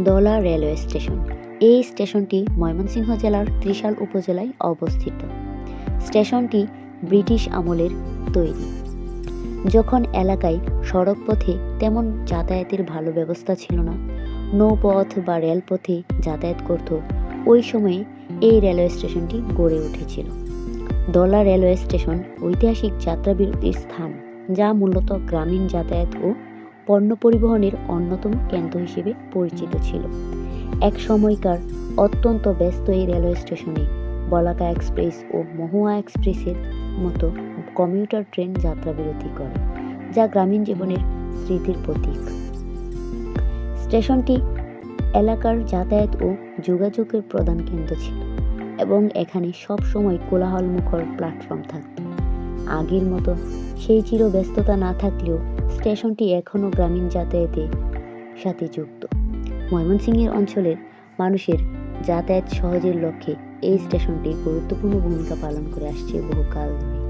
দলা railway station. এই স্টেশনটি ময়মনসিংহ জেলার ত্রিশাল উপজেলায় অবস্থিত। স্টেশনটি ব্রিটিশ আমলের তৈরি। যখন এলাকায় সড়ক পথে তেমন যাতায়াতের ভালো ব্যবস্থা ছিল না, নৌপথ বা রেলপথে যাতায়াত করত, ওই সময়ে এই রেলওয়ে স্টেশনটি গড়ে উঠেছিল। দলা রেলওয়ে স্টেশন ঐতিহাসিক যাত্রাবিরতির স্থান, যা মূলত গ্রামীণ যাতায়াত ও পণ্য পরিবহনের অন্যতম কেন্দ্র হিসেবে পরিচিত ছিল। এক সময়কার অত্যন্ত ব্যস্ত এই রেলওয়ে স্টেশনে বলাকা এক্সপ্রেস ও মহুয়া এক্সপ্রেসের মতো কমিউটার ট্রেন যাত্রাবিরতি করে, যা গ্রামীণ জীবনের স্মৃতির প্রতীক। স্টেশনটি এলাকার যাতায়াত ও যোগাযোগের প্রধান কেন্দ্র ছিল এবং এখানে সব সময় কোলাহলমুখর প্ল্যাটফর্ম থাকত। আগের মতো সেই চির ব্যস্ততা না থাকলেও স্টেশনটি এখনও গ্রামীণ যাতায়াতের সাথে যুক্ত। ময়মনসিংহের অঞ্চলের মানুষের যাতায়াত সহজের লক্ষ্যে এই স্টেশনটি গুরুত্বপূর্ণ ভূমিকা পালন করে আসছে বহুকাল ধরে।